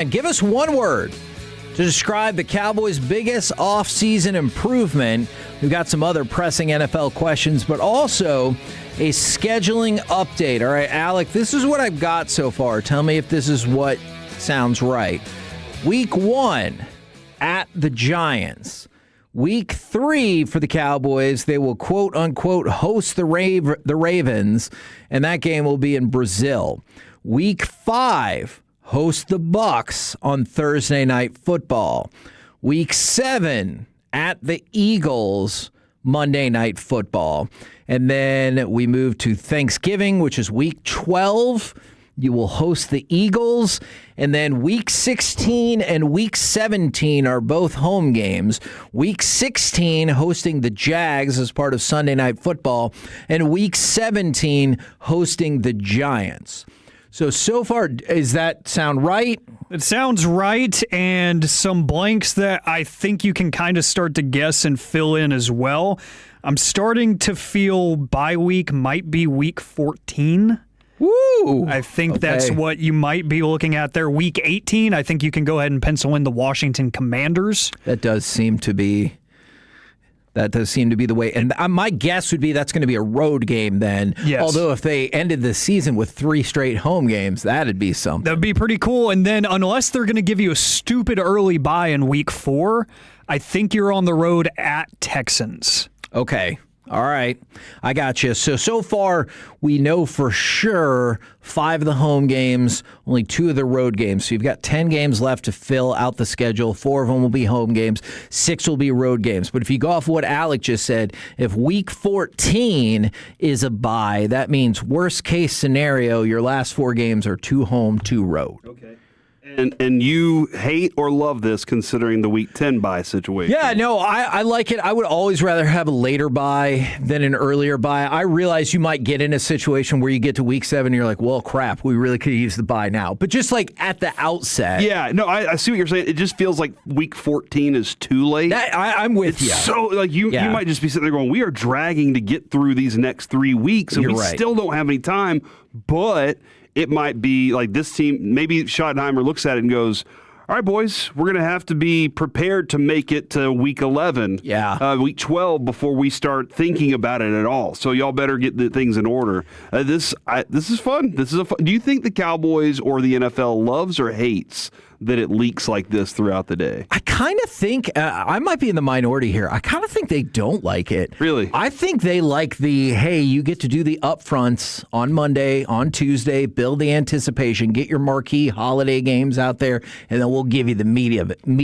And give us one word to describe the Cowboys' biggest offseason improvement. We've got some other pressing NFL questions, but also a scheduling update. All right, Alec, this is what I've got so far. Tell me if this is what sounds right. Week 1 at the Giants. Week 3 for the Cowboys, they will quote-unquote host the Ravens, and that game will be in Brazil. Week 5, host the Bucs on Thursday Night Football. Week 7 at the Eagles, Monday Night Football. And then we move to Thanksgiving, which is Week 12. You will host the Eagles. And then Week 16 and Week 17 are both home games. Week 16 hosting the Jags as part of Sunday Night Football. And Week 17 hosting the Giants. So far, does that sound right? It sounds right, and some blanks that I think you can kind of start to guess and fill in as well. I'm starting to feel bye week might be week 14. Woo! I think that's what you might be looking at there. Week 18, I think you can go ahead and pencil in the Washington Commanders. That does seem to be the way. And my guess would be that's going to be a road game then. Yes. Although if they ended the season with 3 straight home games, that'd be something. That would be pretty cool. And then unless they're going to give you a stupid early bye in week 4, I think you're on the road at Texans. Okay. All right. I got you. So far, we know for sure 5 of the home games, only 2 of the road games. So you've got 10 games left to fill out the schedule. 4 of them will be home games. 6 will be road games. But if you go off what Alec just said, if week 14 is a bye, that means worst case scenario, your last 4 games are 2 home, 2 road. Okay. And you hate or love this considering the Week 10 bye situation. Yeah, no, I like it. I would always rather have a later bye than an earlier bye. I realize you might get in a situation where you get to Week 7 and you're like, well, crap, we really could use the bye now. But just like at the outset. Yeah, no, I see what you're saying. It just feels like Week 14 is too late. I'm with you. So like you might just be sitting there going, we are dragging to get through these next 3 weeks, and we still don't have any time, but it might be like this team, maybe Schottenheimer looks at it and goes, all right, boys, we're going to have to be prepared to make it to Week 11, Week 12 before we start thinking about it at all. So y'all better get the things in order. This is fun. Do you think the Cowboys or the NFL loves or hates that it leaks like this throughout the day? I kind of think, I might be in the minority here, I kind of think they don't like it. Really? I think they like hey, you get to do the upfronts on Monday, on Tuesday, build the anticipation, get your marquee holiday games out there, and then we'll give you the meat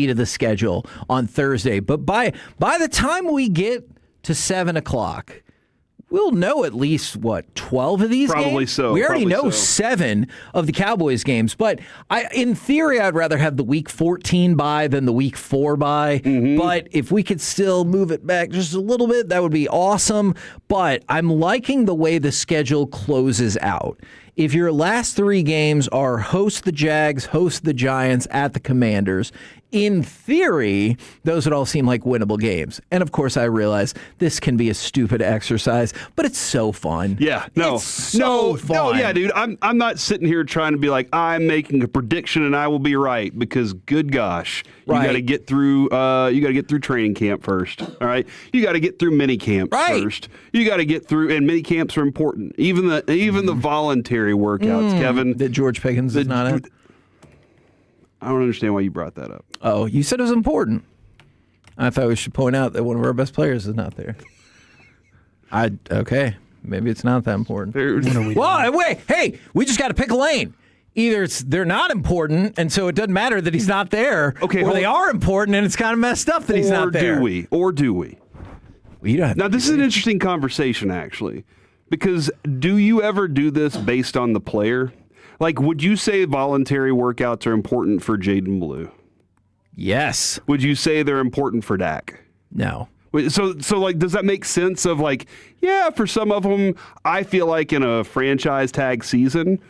of the schedule on Thursday. But by the time we get to 7 o'clock, we'll know at least, 12 of these games? Probably so. We already know 7 of the Cowboys games. But in theory, I'd rather have the Week 14 bye than the Week 4 bye. Mm-hmm. But if we could still move it back just a little bit, that would be awesome. But I'm liking the way the schedule closes out. If your last 3 games are host the Jags, host the Giants, at the Commanders, in theory, those would all seem like winnable games. And of course, I realize this can be a stupid exercise, but it's so fun. Yeah, it's so fun. No, yeah, dude. I'm not sitting here trying to be like, I'm making a prediction and I will be right, because good gosh, you got to get through. You got to get through training camp first. All right, you got to get through mini camps first. You got to get through, and mini camps are important. Even the voluntary workouts, Kevin. That George Pickens is not in. I don't understand why you brought that up. Oh, you said it was important. I thought we should point out that one of our best players is not there. Okay, maybe it's not that important. Well, wait, hey, we just got to pick a lane. Either they're not important, and so it doesn't matter that he's not there, or they are important, and it's kind of messed up that he's not there. Or do we? Well, you don't have now, this is an interesting conversation, actually, because do you ever do this based on the player? Like, would you say voluntary workouts are important for Jaden Blue? Yes. Would you say they're important for Dak? No. So like, does that make sense of like, yeah, for some of them, I feel like in a franchise tag season,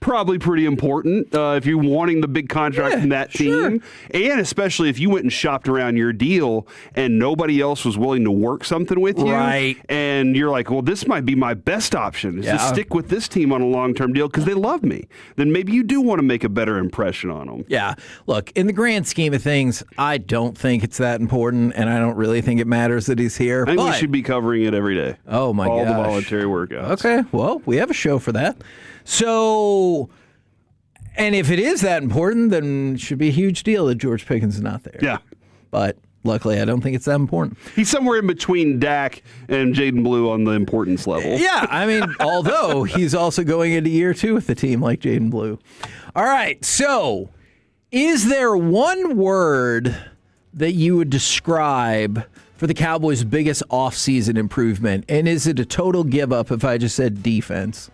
probably pretty important if you're wanting the big contract from that team. And especially if you went and shopped around your deal and nobody else was willing to work something with you. Right. And you're like, well, this might be my best option is to stick with this team on a long-term deal because they love me. Then maybe you do want to make a better impression on them. Yeah. Look, in the grand scheme of things, I don't think it's that important, and I don't really think it matters that he's here. I think we should be covering it every day. Oh, my gosh. All the voluntary workouts. Okay. Well, we have a show for that. So, and if it is that important, then it should be a huge deal that George Pickens is not there. Yeah. But luckily, I don't think it's that important. He's somewhere in between Dak and Jaden Blue on the importance level. Yeah. I mean, although he's also going into year 2 with the team like Jaden Blue. All right. So, is there one word that you would describe for the Cowboys' biggest offseason improvement? And is it a total give up if I just said defense?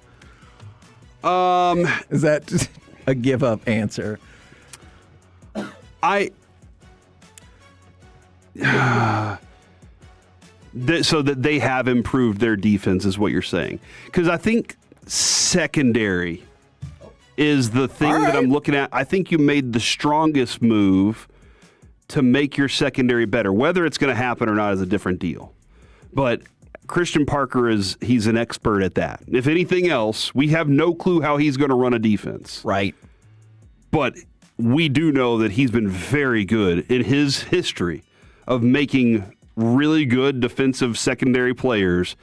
Is that just a give up answer? So that they have improved their defense is what you're saying. Because I think secondary is the thing that I'm looking at. I think you made the strongest move to make your secondary better. Whether it's going to happen or not is a different deal. But Christian Parker he's an expert at that. If anything else, we have no clue how he's going to run a defense. Right. But we do know that he's been very good in his history of making really good defensive secondary players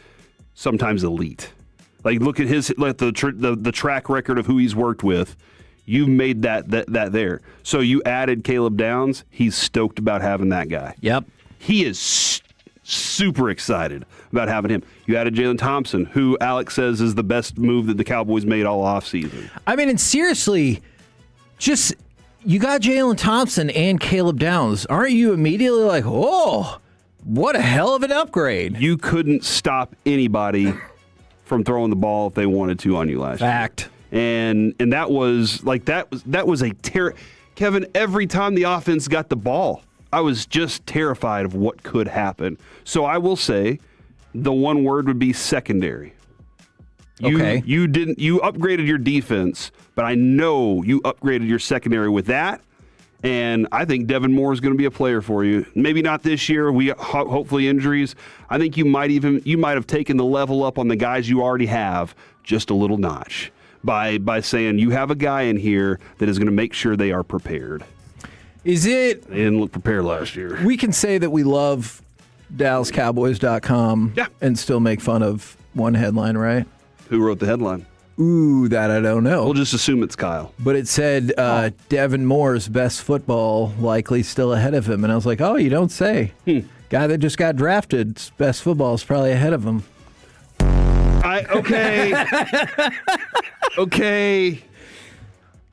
sometimes elite. Like look at the track record of who he's worked with. You made that there. So you added Caleb Downs. He's stoked about having that guy. Yep. He is super excited about having him. You added Jalen Thompson, who Alex says is the best move that the Cowboys made all offseason. I mean, and seriously, just you got Jalen Thompson and Caleb Downs. Aren't you immediately like, oh, what a hell of an upgrade? You couldn't stop anybody from throwing the ball if they wanted to on you last year. Fact. And that was like that was a terror. Kevin, every time the offense got the ball, I was just terrified of what could happen. So I will say the one word would be secondary. You upgraded your defense, but I know you upgraded your secondary with that. And I think Devin Moore is going to be a player for you. Maybe not this year. We hopefully injuries. I think you might have taken the level up on the guys you already have just a little notch by saying you have a guy in here that is going to make sure they are prepared. They didn't look prepared last year. We can say that we love DallasCowboys.com and still make fun of one headline, right? Who wrote the headline? Ooh, that I don't know. We'll just assume it's Kyle. But it said Devin Moore's best football likely still ahead of him. And I was like, oh, you don't say. Guy that just got drafted, best football is probably ahead of him. Okay.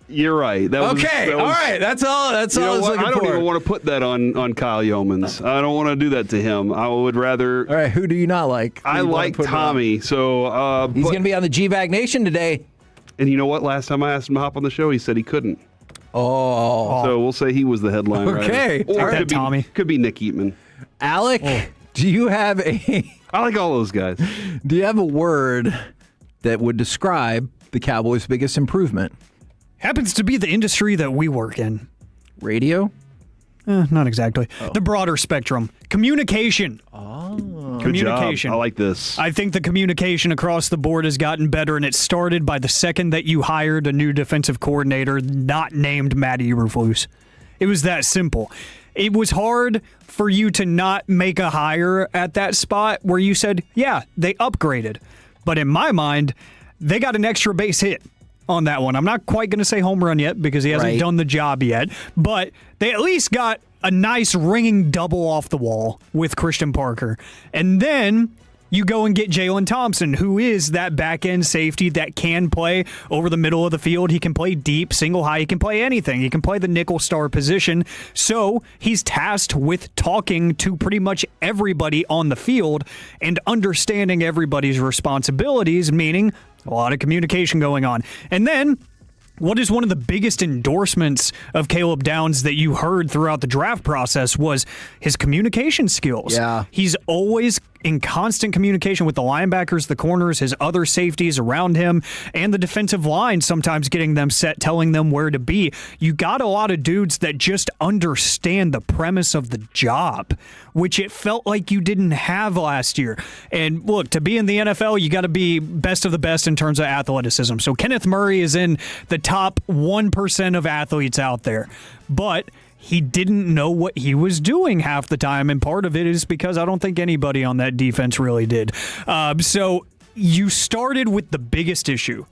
You're right. All right. That's all I was looking for. I don't even want to put that on Kyle Yeomans. I don't want to do that to him. I would rather. All right. Who do you not like? I like Tommy. So he's going to be on the G-Bag Nation today. And you know what? Last time I asked him to hop on the show, he said he couldn't. Oh. So we'll say he was the headline. Okay. Or right. Tommy. Could be Nick Eatman. Alec, do you have I like all those guys. Do you have a word that would describe the Cowboys' biggest improvement? Happens to be the industry that we work in. Radio? Not exactly. The broader spectrum. Communication. Communication. Good job. I like this. I think the communication across the board has gotten better, and it started by the second that you hired a new defensive coordinator not named Matt Eberflus. It was that simple. It was hard for you to not make a hire at that spot where you said, yeah, they upgraded. But in my mind, they got an extra base hit on that one. I'm not quite going to say home run yet because he hasn't done the job yet, but they at least got a nice ringing double off the wall with Christian Parker. And then you go and get Jalen Thompson, who is that back-end safety that can play over the middle of the field. He can play deep, single high. He can play anything. He can play the nickel star position. So he's tasked with talking to pretty much everybody on the field and understanding everybody's responsibilities, meaning a lot of communication going on. And then what is one of the biggest endorsements of Caleb Downs that you heard throughout the draft process was his communication skills. Yeah. He's always in constant communication with the linebackers, the corners, his other safeties around him, and the defensive line, sometimes getting them set, telling them where to be. You got a lot of dudes that just understand the premise of the job, which it felt like you didn't have last year. And look, to be in the NFL, you got to be best of the best in terms of athleticism. So Kenneth Murray is in the top 1% of athletes out there. But he didn't know what he was doing half the time, and part of it is because I don't think anybody on that defense really did. So you started with the biggest issue,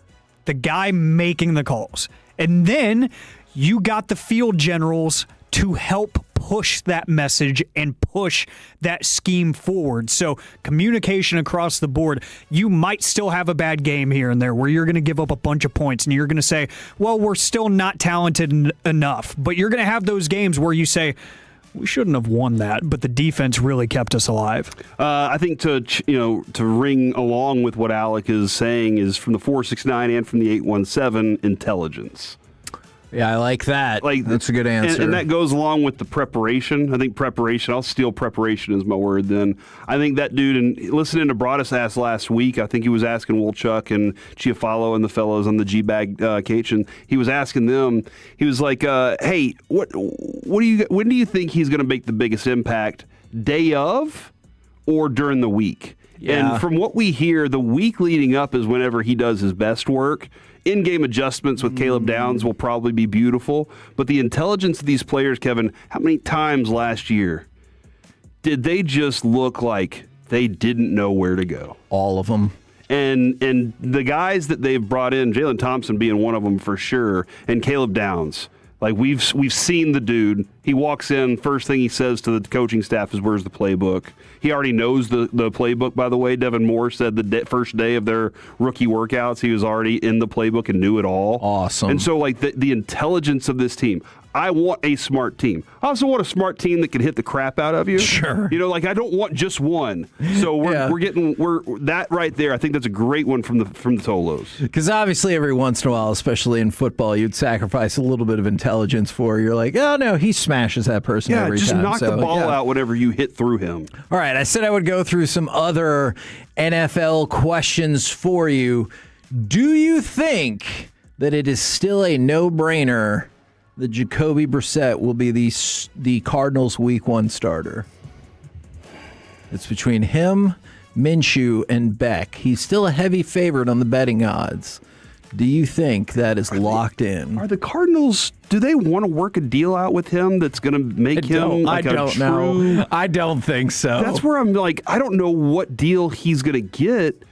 the guy making the calls. And then you got the field generals to help push that message and push that scheme forward. So communication across the board. You might still have a bad game here and there where you're going to give up a bunch of points and you're going to say, well, we're still not talented enough. But you're going to have those games where you say, we shouldn't have won that, but the defense really kept us alive. I think to ring along with what Alec is saying is from the 469 and from the 817, intelligence. Yeah, I like that. That's a good answer. And that goes along with the preparation. I think preparation, I'll steal preparation as my word then. I think that dude, and listening to Broadus ask last week, I think he was asking Wolchuk and Chiafalo and the fellows on the G-Bag Cage, and he was asking them, he was like, hey, when do you think he's going to make the biggest impact, day of or during the week? Yeah. And from what we hear, the week leading up is whenever he does his best work. In-game adjustments with Caleb Downs will probably be beautiful, but the intelligence of these players, Kevin, how many times last year did they just look like they didn't know where to go? All of them. And the guys that they've brought in, Jalen Thompson being one of them for sure, and Caleb Downs. Like we've seen the dude. He walks in, first thing he says to the coaching staff is, "Where's the playbook?" He already knows the playbook, by the way. Devin Moore said the first day of their rookie workouts, he was already in the playbook and knew it all. Awesome. And so, like, the intelligence of this team. I want a smart team. I also want a smart team that can hit the crap out of you. Sure. I don't want just one. So we're getting that right there. I think that's a great one from the Tolos. Because obviously every once in a while, especially in football, you'd sacrifice a little bit of intelligence for. You're like, oh no, he smashes that person every time. Yeah, just knock the ball out whenever you hit through him. All right, I said I would go through some other NFL questions for you. Do you think that it is still a no-brainer that Jacoby Brissett will be the Cardinals' Week 1 starter? It's between him, Minshew, and Beck. He's still a heavy favorite on the betting odds. Do you think that is locked in? Are the Cardinals, do they want to work a deal out with him that's going to make him like I don't know. I don't think so. That's where I'm like, I don't know what deal he's going to get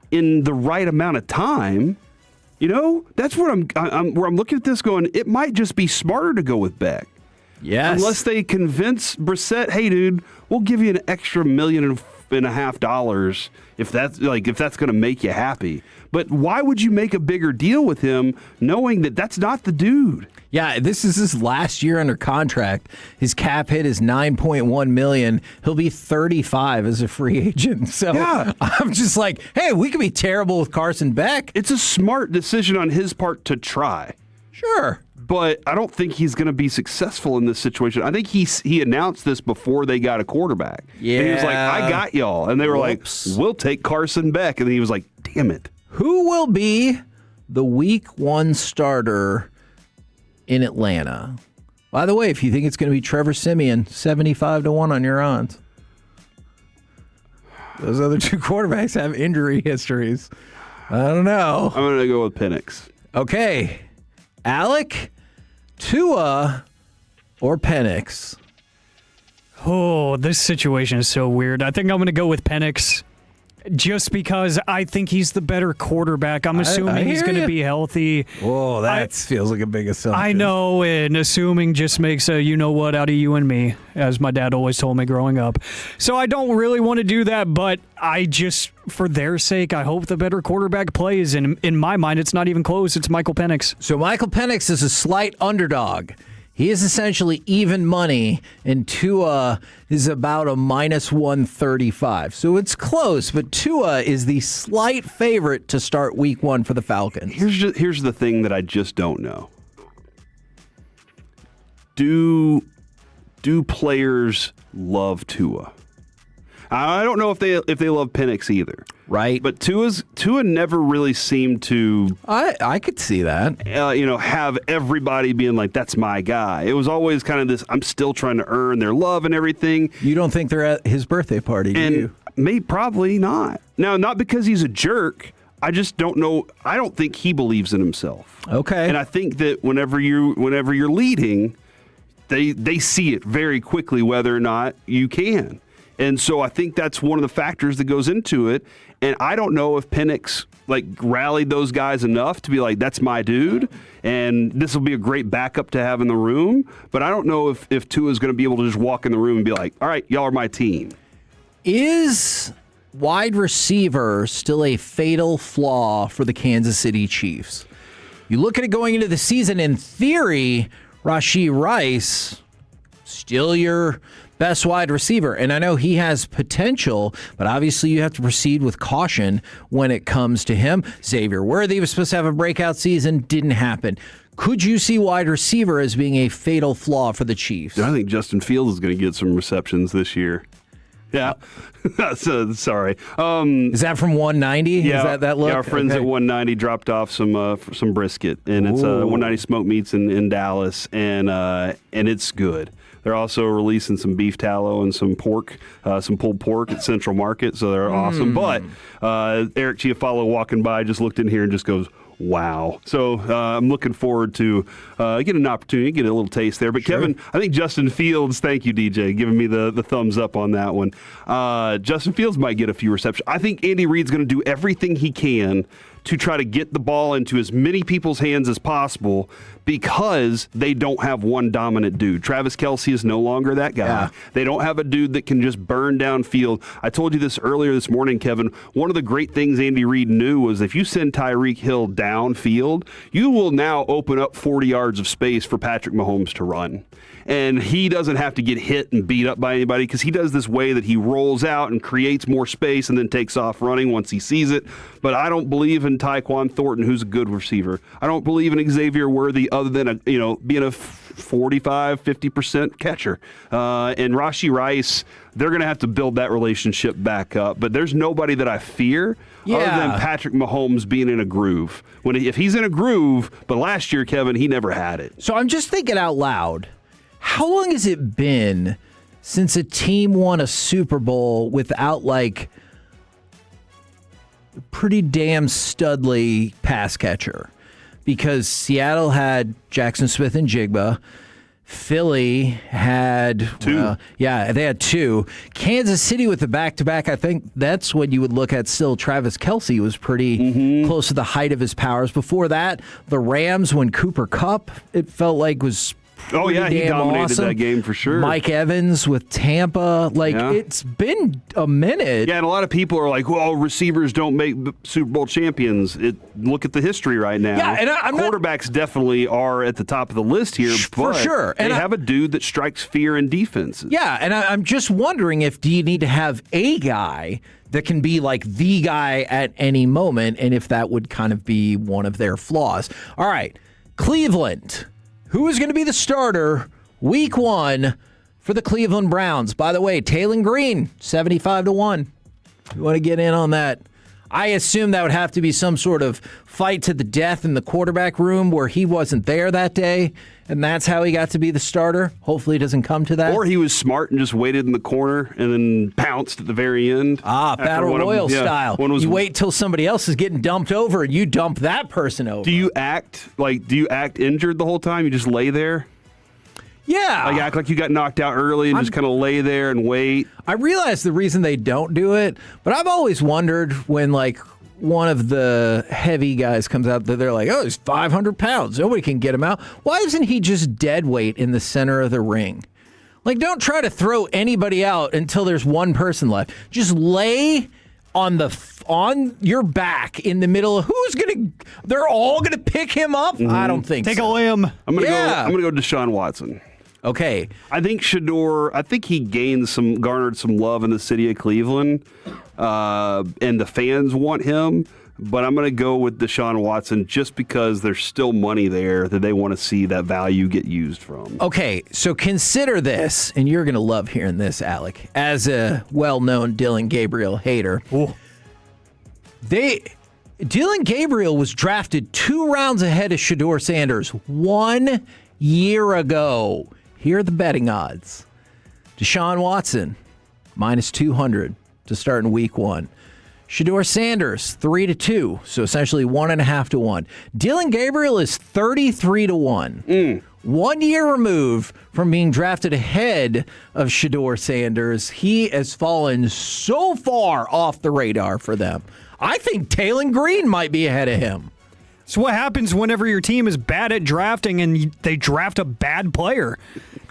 in the right amount of time. That's where I'm looking at this going, it might just be smarter to go with Beck. Yes. Unless they convince Brissett, hey, dude, we'll give you an extra $1.5 million if that's going to make you happy. But why would you make a bigger deal with him knowing that that's not the dude? Yeah, this is his last year under contract. His cap hit is $9.1 million. He'll be 35 as a free agent. So yeah. I'm just like, hey, we could be terrible with Carson Beck. It's a smart decision on his part to try. Sure. But I don't think he's going to be successful in this situation. I think he announced this before they got a quarterback. Yeah. And he was like, I got y'all. And they were like, we'll take Carson Beck. And then he was like, damn it. Who will be the Week 1 starter in Atlanta? By the way, if you think it's going to be Trevor Siemian, 75-1 on your odds. Those other two quarterbacks have injury histories. I don't know. I'm going to go with Penix. Okay. Alec, Tua, or Penix? Oh, this situation is so weird. I think I'm going to go with Penix just because I think he's the better quarterback. I'm assuming he's going to be healthy. Whoa, that feels like a big assumption. I know, and assuming just makes a you-know-what out of you and me, as my dad always told me growing up. So I don't really want to do that, but I just, for their sake, I hope the better quarterback plays. And in my mind, it's not even close. It's Michael Penix. So Michael Penix is a slight underdog. He is essentially even money, and Tua is about a -135. So it's close, but Tua is the slight favorite to start Week 1 for the Falcons. Here's the thing that I just don't know. Do players love Tua? I don't know if they love Penix either. Right. But Tua never really seemed to I could see that. Have everybody being like, that's my guy. It was always kind of this, I'm still trying to earn their love and everything. You don't think they're at his birthday party, do you? Probably not. Now, not because he's a jerk. I just don't know. I don't think he believes in himself. Okay. And I think that whenever you're leading, they see it very quickly whether or not you can. And so I think that's one of the factors that goes into it. And I don't know if Penix rallied those guys enough to be like, that's my dude, and this will be a great backup to have in the room. But I don't know if Tua is going to be able to just walk in the room and be like, all right, y'all are my team. Is wide receiver still a fatal flaw for the Kansas City Chiefs? You look at it going into the season, in theory, Rashee Rice, still your best wide receiver. And I know he has potential, but obviously you have to proceed with caution when it comes to him. Xavier Worthy was supposed to have a breakout season, didn't happen. Could you see wide receiver as being a fatal flaw for the Chiefs? I think Justin Fields is going to get some receptions this year. Yeah. Sorry. Is that from 190? Yeah. Is that look? Yeah, our friends at 190 dropped off some brisket, and it's 190 Smoked Meats in Dallas, and it's good. They're also releasing some beef tallow and some pork, some pulled pork at Central Market, so they're awesome. But Eric Chiafalo walking by just looked in here and just goes, wow. So I'm looking forward to getting an opportunity to get a little taste there. But, sure. Kevin, I think Justin Fields, thank you, DJ, giving me the thumbs up on that one. Justin Fields might get a few receptions. I think Andy Reid's going to do everything he can to try to get the ball into as many people's hands as possible because they don't have one dominant dude. Travis Kelce is no longer that guy. Yeah. They don't have a dude that can just burn downfield. I told you this earlier this morning, Kevin. One of the great things Andy Reid knew was if you send Tyreek Hill downfield, you will now open up 40 yards of space for Patrick Mahomes to run. And he doesn't have to get hit and beat up by anybody because he does this way that he rolls out and creates more space and then takes off running once he sees it. But I don't believe in Tyquan Thornton, who's a good receiver. I don't believe in Xavier Worthy other than being a 45, 50% catcher. And Rashee Rice, they're going to have to build that relationship back up. But there's nobody that I fear other than Patrick Mahomes being in a groove. If he's in a groove, but last year, Kevin, he never had it. So I'm just thinking out loud. How long has it been since a team won a Super Bowl without, pretty damn studly pass catcher? Because Seattle had Jackson Smith and Jigba. Philly had two. They had two. Kansas City with the back-to-back, I think that's when you would look at still Travis Kelce was pretty close to the height of his powers. Before that, the Rams, when Cooper Kupp, it felt like was he dominated awesome. That game for sure. Mike Evans with Tampa. It's been a minute. Yeah, and a lot of people are like, well, receivers don't make Super Bowl champions. Look at the history right now. Yeah, and quarterbacks definitely are at the top of the list here. For sure. And they have a dude that strikes fear in defenses. Yeah, and I'm just wondering do you need to have a guy that can be the guy at any moment, and if that would kind of be one of their flaws. All right, Cleveland. Who is going to be the starter week 1 for the Cleveland Browns? By the way, Taylor Green, 75-1. You want to get in on that? I assume that would have to be some sort of fight to the death in the quarterback room where he wasn't there that day, and that's how he got to be the starter. Hopefully it doesn't come to that. Or he was smart and just waited in the corner and then pounced at the very end. Battle Royal style. You wait till somebody else is getting dumped over and you dump that person over. Do you act injured the whole time? You just lay there? Yeah. Act like you got knocked out early and just kind of lay there and wait. I realize the reason they don't do it, but I've always wondered when, one of the heavy guys comes out, that they're like, oh, he's 500 pounds. Nobody can get him out. Why isn't he just dead weight in the center of the ring? Don't try to throw anybody out until there's one person left. Just lay on your back in the middle of they're all gonna pick him up? Mm-hmm. I don't think Take a limb. I'm gonna go Deshaun Watson. Okay. I think he garnered some love in the city of Cleveland, and the fans want him. but I'm going to go with Deshaun Watson just because there's still money there that they want to see that value get used from. Okay, so consider this, and you're going to love hearing this, Alec, as a well-known Dylan Gabriel hater. Ooh. Dylan Gabriel was drafted 2 rounds ahead of Shedeur Sanders 1 year ago. Here are the betting odds. Deshaun Watson, minus 200 to start in week 1. Shedeur Sanders, 3-2, so essentially 1.5 to 1. Dylan Gabriel is 33 to 1. 1 year removed from being drafted ahead of Shedeur Sanders. He has fallen so far off the radar for them. I think Taylon Green might be ahead of him. So what happens whenever your team is bad at drafting and they draft a bad player?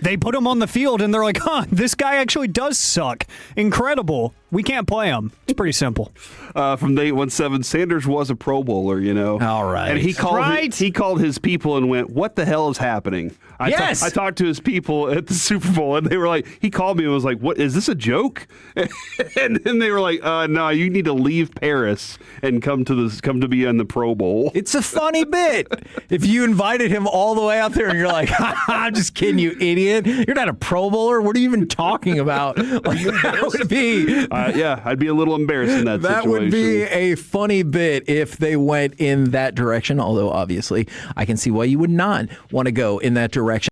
They put him on the field and they're like, this guy actually does suck. Incredible. We can't play him. It's pretty simple. From the 817, Sanders was a Pro Bowler, you know. All right. And he called his people and went, "What the hell is happening?" I talked to his people at the Super Bowl, and they were like, he called me and was like, "What, is this a joke?" And then they were like, "No, you need to leave Paris and come to be in the Pro Bowl." It's a funny bit. If you invited him all the way out there and you're like, I'm just kidding, you idiot. You're not a Pro Bowler. What are you even talking about? Like, that would be... yeah, I'd be a little embarrassed in that situation. That would be a funny bit if they went in that direction, although obviously I can see why you would not want to go in that direction.